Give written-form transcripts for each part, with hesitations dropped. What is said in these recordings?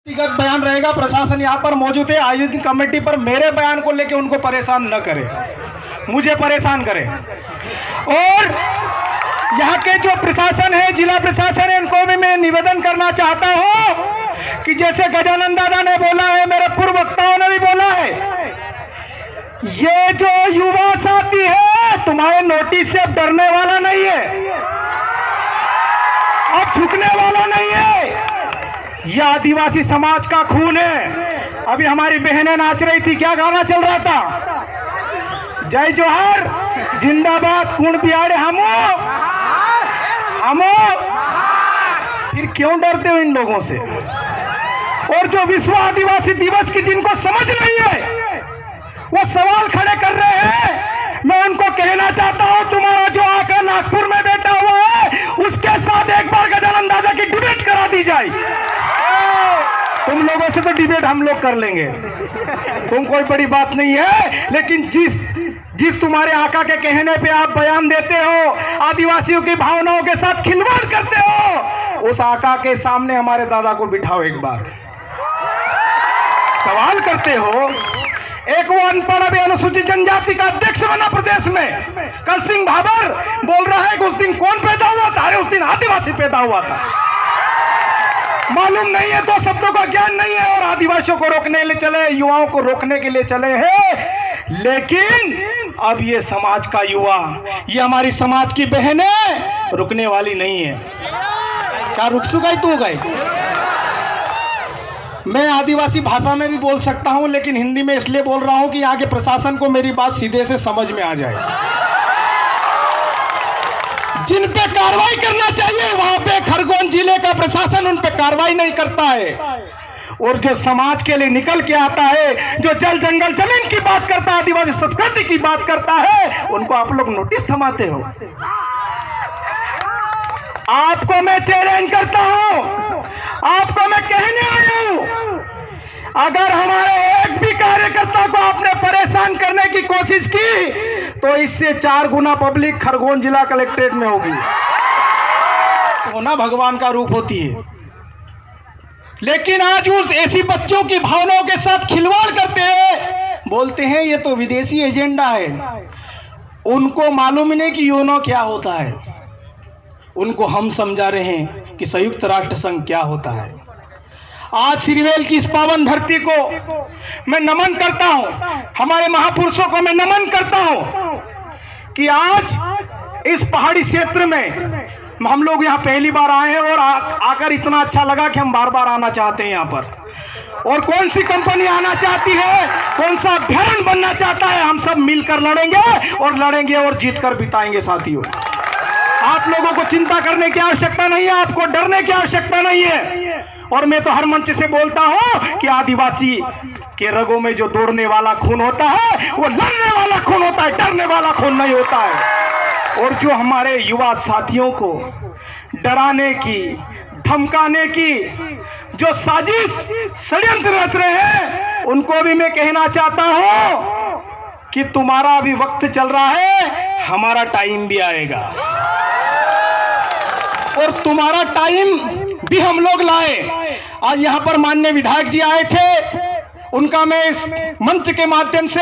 व्यक्तिगत बयान रहेगा। प्रशासन यहाँ पर मौजूद है, आयोजित कमेटी पर मेरे बयान को लेकर उनको परेशान न करे, मुझे परेशान करे। और यहाँ के जो प्रशासन है, जिला प्रशासन है, उनको भी मैं निवेदन करना चाहता हूँ कि जैसे गजानन दादा ने बोला है, मेरे पूर्व वक्ताओं ने भी बोला है, ये जो युवा साथी है तुम्हारे नोटिस से डरने वाला नहीं है, अब झुकने वाला नहीं है। यह आदिवासी समाज का खून है। अभी हमारी बहनें नाच रही थी, क्या गाना चल रहा था? जय जोहर जिंदाबाद, कूण बिहाड़े हमो। फिर क्यों डरते हो इन लोगों से? और जो विश्व आदिवासी दिवस की जिनको समझ नहीं है वो सवाल खड़े कर रहे हैं, मैं उनको कहना चाहता हूं, तुम्हारा जो आका नागपुर में बैठा हुआ है उसके साथ एक बार गजानन दादा की डिबेट करा दी जाए। तुम लोगों से तो डिबेट हम लोग कर लेंगे, तुम कोई बड़ी बात नहीं है, लेकिन जिस तुम्हारे आका के कहने पे आप बयान देते हो, आदिवासियों की भावनाओं के साथ खिलवाड़ करते हो, उस आका के सामने हमारे दादा को बिठाओ, एक बार सवाल करते हो। एक वो अनपढ़ अभी अनुसूचित जनजाति का अध्यक्ष बना प्रदेश में, कल सिंह भाबर बोल रहा है कि उस दिन कौन पैदा हुआ था? अरे उस दिन आदिवासी पैदा हुआ था। मालूम नहीं है, तो शब्दों का ज्ञान नहीं है, और आदिवासियों को रोकने ले चले, युवाओं को रोकने के लिए चले हैं। लेकिन अब ये समाज का युवा, ये हमारी समाज की बहनें रुकने वाली नहीं है। क्या रुक गई तो गई? मैं आदिवासी भाषा में भी बोल सकता हूं, लेकिन हिंदी में इसलिए बोल रहा हूं कि यहाँ के प्रशासन को मेरी बात सीधे से समझ में आ जाए। जिन पे कार्रवाई करना चाहिए वहां पे खरगोन जिले का प्रशासन उन पे कार्रवाई नहीं करता है, और जो समाज के लिए निकल के आता है, जो जल जंगल जमीन की बात करता है, आदिवासी संस्कृति की बात करता है, उनको आप लोग नोटिस थमाते हो। आपको मैं चैलेंज करता हूं, आपको मैं कहने आया हूं, अगर हमारे एक भी कार्यकर्ता को आपने परेशान करने की कोशिश की तो इससे 4 गुना पब्लिक खरगोन जिला कलेक्ट्रेट में होगी। तो ना भगवान का रूप होती है, लेकिन आज उस ऐसी बच्चों की भावनाओं के साथ खिलवाड़ करते हैं, बोलते हैं ये तो विदेशी एजेंडा है। उनको मालूम ही नहीं कि यूनो क्या होता है, उनको हम समझा रहे हैं कि संयुक्त राष्ट्र संघ क्या होता है। आज सिरवेल की इस पावन धरती को मैं नमन करता हूं, हमारे महापुरुषों को मैं नमन करता हूं कि आज इस पहाड़ी क्षेत्र में हम लोग यहाँ पहली बार आए हैं, और आकर इतना अच्छा लगा कि हम बार बार आना चाहते हैं यहाँ पर। और कौन सी कंपनी आना चाहती है, कौन सा अभ्यारण्य बनना चाहता है, हम सब मिलकर लड़ेंगे और जीत कर बिताएंगे। साथियों, आप लोगों को चिंता करने की आवश्यकता नहीं है, आपको डरने की आवश्यकता नहीं है। और मैं तो हर मंच से बोलता हूं कि आदिवासी के रगों में जो दौड़ने वाला खून होता है वो लड़ने वाला खून होता है, डरने वाला खून नहीं होता है। और जो हमारे युवा साथियों को डराने की, धमकाने की जो साजिश षड्यंत्र रच रहे हैं, उनको भी मैं कहना चाहता हूं कि तुम्हारा अभी वक्त चल रहा है, हमारा टाइम भी आएगा, और तुम्हारा टाइम भी हम लोग लाए। आज यहाँ पर माननीय विधायक जी आए थे, उनका मैं इस मंच के माध्यम से,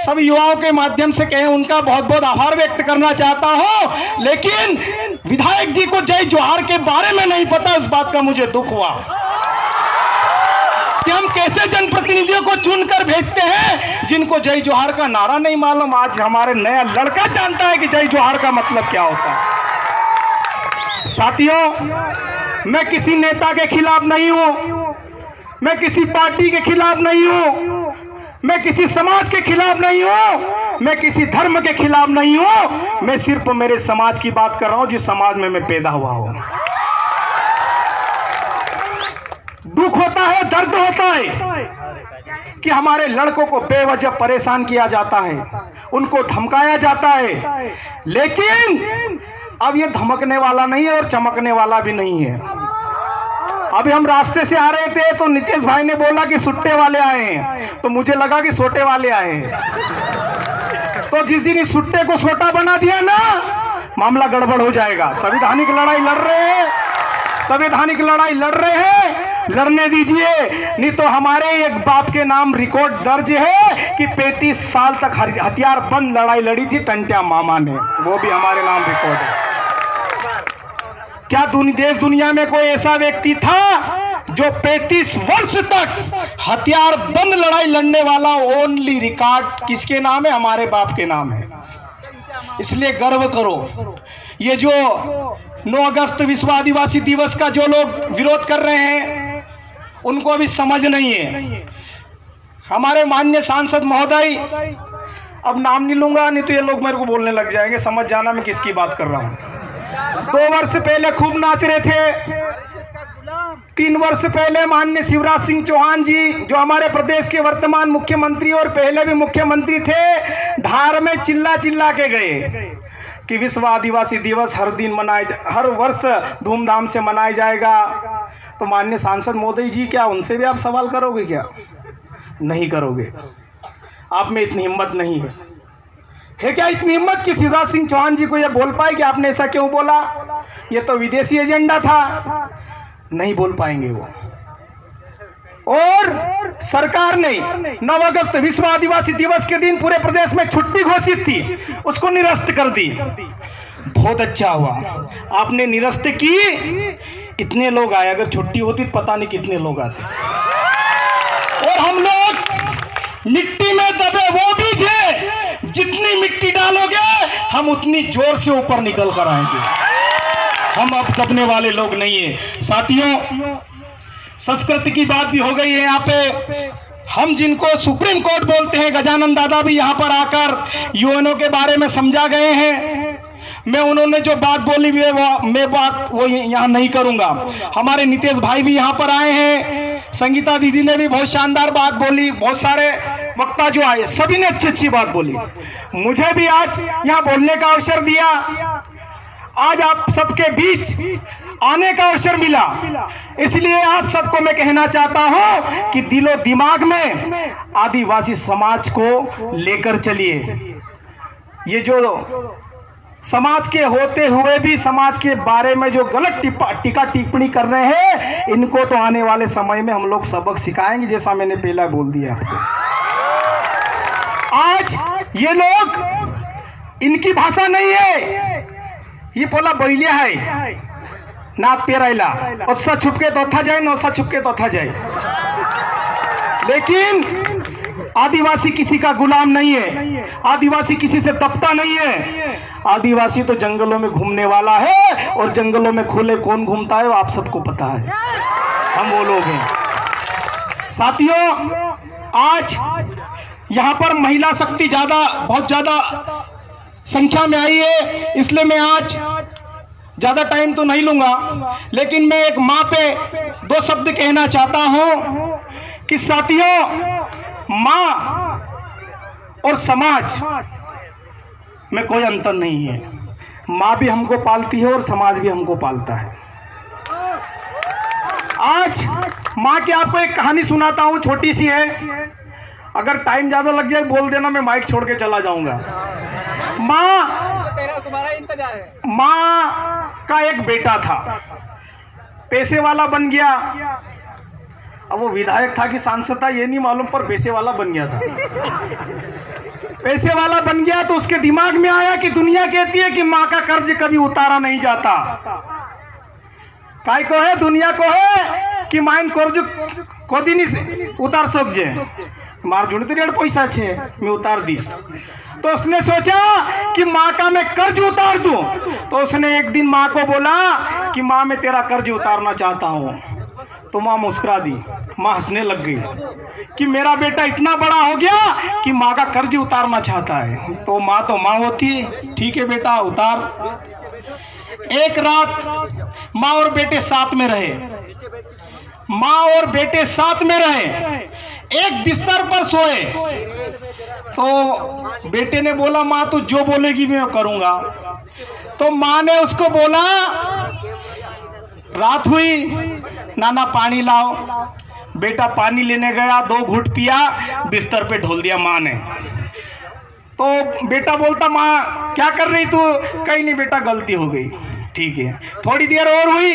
सभी युवाओं के माध्यम से कहें, उनका बहुत बहुत आभार व्यक्त करना चाहता हूं। लेकिन विधायक जी को जय जोहार के बारे में नहीं पता, उस बात का मुझे दुख हुआ कि हम कैसे जनप्रतिनिधियों को चुनकर भेजते हैं जिनको जय जोहार का नारा नहीं मालूम। आज हमारे नया लड़का जानता है कि जय जोहार का मतलब क्या होता है। साथियों, मैं किसी नेता के खिलाफ नहीं हूं, मैं किसी पार्टी के खिलाफ नहीं हूं, मैं किसी समाज के खिलाफ नहीं हूं, मैं किसी धर्म के खिलाफ नहीं हूं, मैं सिर्फ मेरे समाज की बात कर रहा हूं, जिस समाज में मैं पैदा हुआ हूं। दुख होता है, दर्द होता है कि हमारे लड़कों को बेवजह परेशान किया जाता है, उनको धमकाया जाता है, लेकिन अब ये धमकने वाला नहीं है और चमकने वाला भी नहीं है। अभी हम रास्ते से आ रहे थे तो नितेश भाई ने बोला कि सुट्टे वाले आए हैं, तो मुझे लगा कि सोटे वाले आए हैं। तो जिस दिन इस सुट्टे को सोटा बना दिया ना, मामला गड़बड़ हो जाएगा। संवैधानिक लड़ाई लड़ रहे हैं, लड़ने दीजिए, नहीं तो हमारे एक बाप के नाम रिकॉर्ड दर्ज है कि 35 साल तक हथियार बंद लड़ाई लड़ी थी टंट्या मामा ने, वो भी हमारे नाम रिकॉर्ड है। क्या देश दुनिया में कोई ऐसा व्यक्ति था जो 35 वर्ष तक हथियार बंद लड़ाई लड़ने वाला? ओनली रिकॉर्ड किसके नाम है? हमारे बाप के नाम है। इसलिए गर्व करो। ये जो 9 अगस्त विश्व आदिवासी दिवस का जो लोग विरोध कर रहे हैं उनको अभी समझ नहीं है। हमारे माननीय सांसद महोदय, अब नाम नहीं लूंगा नहीं तो ये लोग मेरे को बोलने लग जाएंगे, समझ जाना मैं किसकी बात कर रहा हूं। 2 वर्ष पहले खूब नाच रहे थे। 3 वर्ष पहले माननीय शिवराज सिंह चौहान जी, जो हमारे प्रदेश के वर्तमान मुख्यमंत्री और पहले भी मुख्यमंत्री थे, धार में चिल्ला चिल्ला के गए कि विश्व आदिवासी दिवस हर वर्ष धूमधाम से मनाया जाएगा। तो माननीय सांसद महोदय जी, क्या उनसे भी आप सवाल करोगे? क्या नहीं करोगे? आप में इतनी हिम्मत नहीं है क्या इतनी हिम्मत कि शिवराज सिंह चौहान जी को यह बोल पाए कि आपने ऐसा क्यों बोला, यह तो विदेशी एजेंडा था? नहीं बोल पाएंगे वो। और सरकार ने 9 अगस्त विश्व आदिवासी दिवस के दिन पूरे प्रदेश में छुट्टी घोषित थी, उसको निरस्त कर दी। बहुत अच्छा हुआ आपने निरस्त की। इतने लोग आए, अगर छुट्टी होती तो पता नहीं कितने लोग आते। और हम लोग मिट्टी में दबे वो बीज है, जितनी मिट्टी डालोगे हम उतनी जोर से ऊपर निकल कर आएंगे। हम अब दबने वाले लोग नहीं है। साथियों, संस्कृति की बात भी हो गई है यहाँ पे। हम जिनको सुप्रीम कोर्ट बोलते हैं, गजानन दादा भी यहाँ पर आकर यूएनओ के बारे में समझा गए हैं। मैं उन्होंने जो बात बोली मैं बात वो यहाँ नहीं करूंगा। हमारे नितेश भाई भी यहाँ पर आए हैं, संगीता दीदी ने भी बहुत शानदार बात बोली, बहुत सारे वक्ता जो आए सभी ने अच्छी अच्छी बात बोली। मुझे भी आज यहाँ बोलने का अवसर दिया, आज आप सबके बीच आने का अवसर मिला। इसलिए आप सबको मैं कहना चाहता हूं कि दिलो दिमाग में आदिवासी समाज को लेकर चलिए। ये जो समाज के होते हुए भी समाज के बारे में जो गलत टीका टिप्पणी कर रहे हैं, इनको तो आने वाले समय में हम लोग सबक सिखाएंगे, जैसा मैंने पहला बोल दिया आपको। आज ये लोग, इनकी भाषा नहीं है, ये पोला बैलिया है, नाथ पेराइला, ओसा छुपके तो था जाए, नौसा छुपके तो था जाए। लेकिन आदिवासी किसी का गुलाम नहीं है, आदिवासी किसी से दबता नहीं है। आदिवासी तो जंगलों में घूमने वाला है, और जंगलों में खुले कौन घूमता है वो आप सबको पता है, हम वो लोग हैं। साथियों, आज यहाँ पर महिला शक्ति बहुत ज्यादा संख्या में आई है, इसलिए मैं आज ज्यादा टाइम तो नहीं लूंगा, लेकिन मैं एक माँ पे 2 शब्द कहना चाहता हूं कि साथियों, माँ और समाज में कोई अंतर नहीं है। माँ भी हमको पालती है और समाज भी हमको पालता है। आज माँ की आपको एक कहानी सुनाता हूं, छोटी सी है, अगर टाइम ज्यादा लग जाए बोल देना, मैं माइक छोड़ के चला जाऊंगा। माँ का एक बेटा था, पैसे वाला बन गया। अब वो विधायक था कि सांसद था ये नहीं मालूम, पर पैसे वाला बन गया था। पैसे वाला बन गया तो उसके दिमाग में आया कि दुनिया कहती है कि माँ का कर्ज कभी उतारा नहीं जाता। काय को है, दुनिया को है कि माइन कर्ज कोदी नहीं उतार सकजे, मार जुड़े तो रेड पैसा छे मैं उतार दीस। तो उसने सोचा कि माँ का मैं कर्ज उतार दूं। तो उसने एक दिन माँ को बोला कि माँ मैं तेरा कर्ज उतारना चाहता हूँ। तो माँ मुस्कुरा दी, माँ हंसने लग गई कि मेरा बेटा इतना बड़ा हो गया कि माँ का कर्ज उतारना चाहता है। तो माँ होती है, ठीक है बेटा उतार। एक रात माँ और बेटे साथ में रहे, माँ और बेटे साथ में रहे, एक बिस्तर पर सोए। तो बेटे ने बोला माँ तू जो बोलेगी मैं करूंगा। तो माँ ने उसको बोला, रात हुई, नाना पानी लाओ। बेटा पानी लेने गया, 2 घूंट पिया, बिस्तर पे ढोल दिया माँ ने। तो बेटा बोलता माँ क्या कर रही तू? कहीं नहीं बेटा गलती हो गई। ठीक है। थोड़ी देर और हुई,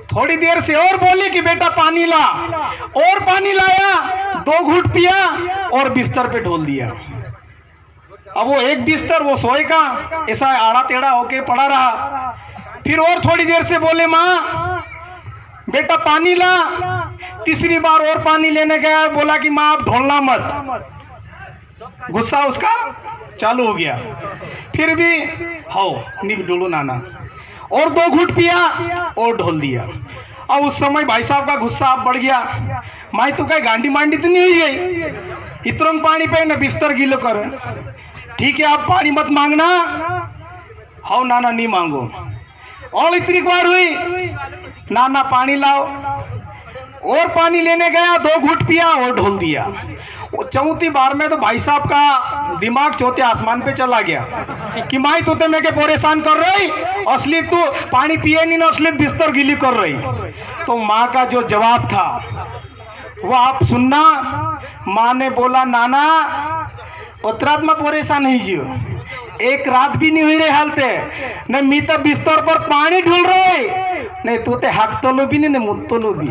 थोड़ी देर से और बोली कि बेटा पानी ला, और पानी लाया, 2 घूंट पिया और बिस्तर पे ढोल दिया। अब वो एक बिस्तर वो सोएगा, ऐसा आड़ा टेढ़ा होके पड़ा रहा। फिर और थोड़ी देर से बोले माँ बेटा पानी ला, तीसरी बार और पानी लेने गया, बोला कि माँ आप ढोलना मत। गुस्सा उसका चालू हो गया। फिर भी हो नहीं ढोलो नाना, और 2 घूंट पिया और ढोल दिया। अब उस समय भाई साहब का गुस्सा अब बढ़ गया। माई तो कहीं गांडी मांडी तो नहीं हुई है, इतना पानी पे न बिस्तर गीलो कर। ठीक है आप पानी मत मांगना। हो नाना नहीं मांगो। और इतनी बार हुई, नाना पानी लाओ, और पानी लेने गया, 2 घूंट पिया और ढोल दिया। चौथी बार में तो भाई साहब का दिमाग चौथे आसमान पे चला गया कि माई तू मैं के परेशान कर रही, असली तू पानी पिए नहीं ना, असली बिस्तर गीली कर रही। तो माँ का जो जवाब था वो आप सुनना। माँ ने बोला नाना उतरात में परेशान नहीं जियो, एक रात भी नहीं हुई रे हालते न मी तो बिस्तर पर पानी ढूंढ रहे नहीं, तू ते हक तो लो भी नहीं मुत तो लो भी।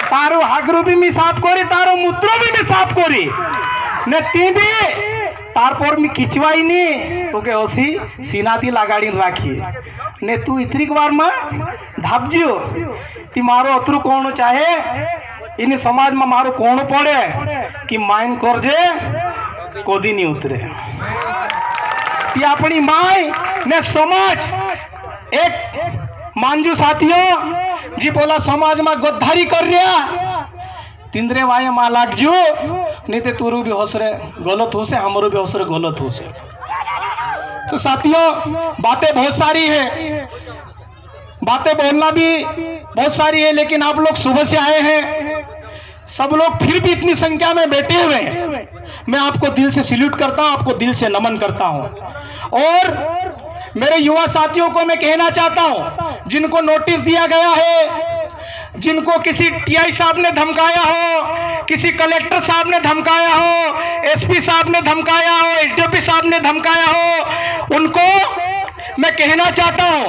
तारो हागरू भी मी साफ करी, तारो मूत्रो भी मी साफ करी ने ती भी तारपर मी खिंचवाई नहीं तो के ओसी सीनाती लगाड़ी राखी ने तू इतनी बार में धापजियो ती मारो अतरू कौन चाहे इन समाज में मारो कौन पड़े कि माइन करजे कोदी नहीं उतरे। ती अपनी माई ने समाज एक मांजू साथियों जी बोला समाज में गद्दारी कर रहा तिंद्रे वाये माँ लाग जू नहीं तो तुरु भी होसरे गलत हो से, हमारो भी होसरे गलत हो से। तो साथियों बातें बहुत सारी है, बातें बोलना भी बहुत सारी है, लेकिन आप लोग सुबह से आए हैं, सब लोग फिर भी इतनी संख्या में बैठे हुए हैं, मैं आपको दिल से सैल्यूट करता हूं, आपको दिल से नमन करता हूं। और मेरे युवा साथियों को मैं कहना चाहता हूं, जिनको नोटिस दिया गया है, जिनको किसी टीआई साहब ने धमकाया हो, किसी कलेक्टर साहब ने धमकाया हो, एसपी साहब ने धमकाया हो, एसडीओपी साहब ने धमकाया हो, उनको मैं कहना चाहता हूं,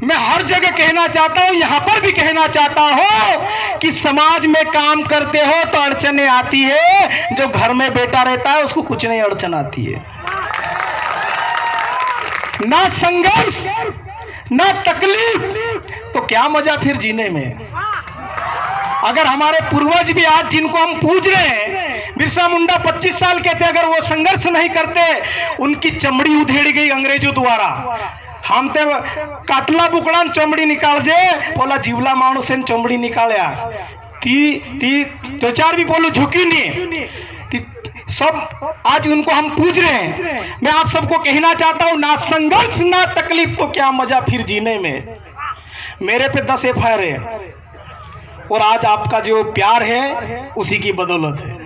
मैं हर जगह कहना चाहता हूं, यहां पर भी कहना चाहता हूं कि समाज में काम करते हो तो अड़चने आती है, जो घर में बैठा रहता है उसको कुछ नहीं अड़चन आती है। ना संघर्ष ना तकलीफ तो क्या मजा फिर जीने में। अगर हमारे पूर्वज भी आज जिनको हम पूज रहे हैं, बिरसा मुंडा 25 साल के थे, अगर वो संघर्ष नहीं करते, उनकी चमड़ी उधेड़ गई अंग्रेजों द्वारा। हम ते काटला बुकड़ा चमड़ी निकाल जे बोला जीवला मानो से चमड़ी निकालिया ती तो चार भी बोलो झुकी नहीं सब आज उनको हम पूछ रहे हैं। मैं आप सबको कहना चाहता हूं, ना संघर्ष ना तकलीफ तो क्या मजा फिर जीने में। मेरे पे 10 FIR है और आज आपका जो प्यार है उसी की बदौलत है।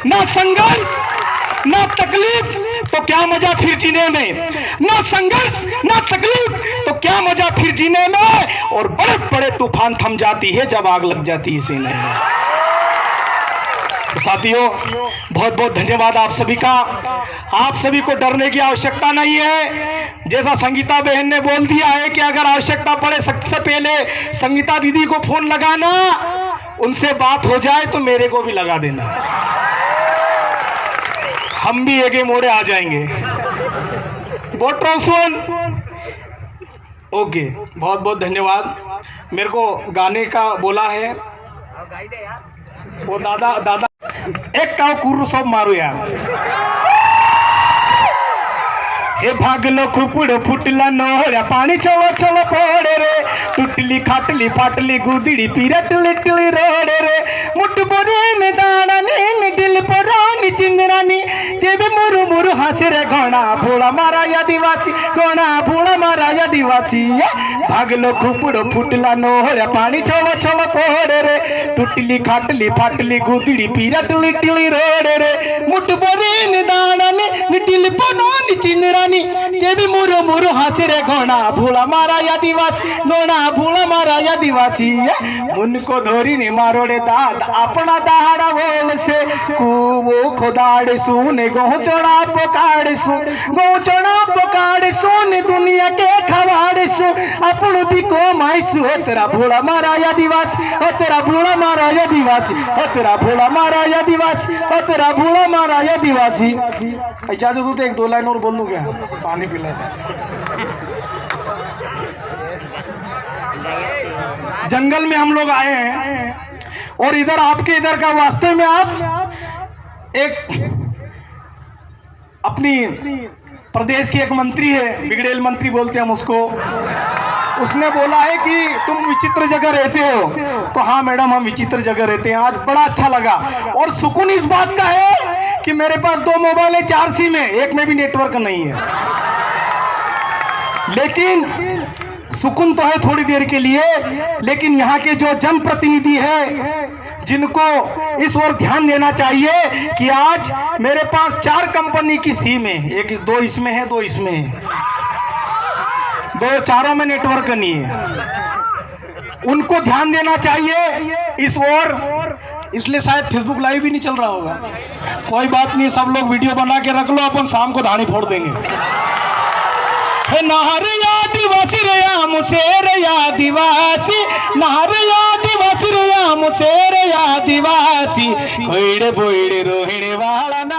ना संघर्ष ना तकलीफ तो क्या मजा फिर जीने में, ना संघर्ष ना तकलीफ तो क्या मजा फिर जीने में। और बड़े बड़े तूफान थम जाती है जब आग लग जाती है सीने में। तो साथियों बहुत बहुत धन्यवाद आप सभी का। आप सभी को डरने की आवश्यकता नहीं है। जैसा संगीता बहन ने बोल दिया है कि अगर आवश्यकता पड़े सबसे पहले संगीता दीदी को फोन लगाना, उनसे बात हो जाए तो मेरे को भी लगा देना, हम भी एगे मोड़े आ जाएंगे। बोट सुन ओके, बहुत बहुत धन्यवाद। मेरे को गाने का बोला है वो दादा एक काव कुर्रू सब मारो यार। हे भागलो खुपड़ फुटला नोहरा पानी छलो छलो फोड़े रे, टुटली खाटली फाटली गुदड़ी पीरा टली टली रोड़े रे, मुट बोरे में दाना नीन दिल परानी चिंदरानी तेबे मुरु मुरु हंसे रे घोड़ा भोला मारा आदिवासी, घोड़ा भोला मारा आदिवासी। भागलो खुपड़ फुटला नोहरा पानी छलो छलो फोड़े रे, टुटली खाटली फाटली गुदड़ी पीरा टली टली रोड़े रे, मुट बोरे में दाना नीन दिल परानी चिंदरानी तेबी मुरु मुरु हंसे रे घोड़ा भोला मारा आदिवासी, घोड़ा भोला मारा आदिवासी। मुन को धो दोरी मारोड़े दाद अपना दहाड़ा बोल से कूबो खोदाड़ सुन गोचड़ा पकाड़ सुन गोचड़ा पकाड़ सुन दुनिया के खवाड़ सु अपन भी को माइस हो तेरा भोला मारा आदिवासी हो तेरा भोला मारा आदिवासी हो तेरा भोला मारा आदिवासी हो तेरा भोला मारा आदिवासी। इजाजत हो तो एक दो लाइन और बोल दूं क्या? पानी पिला जंगल में हम लोग आए हैं और इधर आपके इधर का वास्तव में आप एक अपनी प्रदेश की एक मंत्री है, बिगड़ेल मंत्री बोलते हैं हम उसको, उसने बोला है कि तुम विचित्र जगह रहते हो। तो हाँ मैडम हम विचित्र जगह रहते हैं। आज बड़ा अच्छा लगा और सुकून इस बात का है कि मेरे पास 2 मोबाइल है, 4 सिम है, एक में भी नेटवर्क नहीं है, लेकिन सुकून तो है थोड़ी देर के लिए। लेकिन यहाँ के जो जनप्रतिनिधि है जिनको इस ओर ध्यान देना चाहिए कि आज मेरे पास 4 कंपनी की सिम है, एक 2 इसमें है, 2 इसमें है, 2 चारों में नेटवर्क नहीं है, उनको ध्यान देना चाहिए इस ओर। इसलिए शायद फेसबुक लाइव भी नहीं चल रहा होगा। कोई बात नहीं, सब लोग वीडियो बना के रख लो, अपन शाम को धाड़ी फोड़ देंगे। नार आदिवासी रे मुसेर आदिवासी नार आदिवासी रे मुसेर आदिवासी कोइड़े बोइड़े रोहिणे वाला।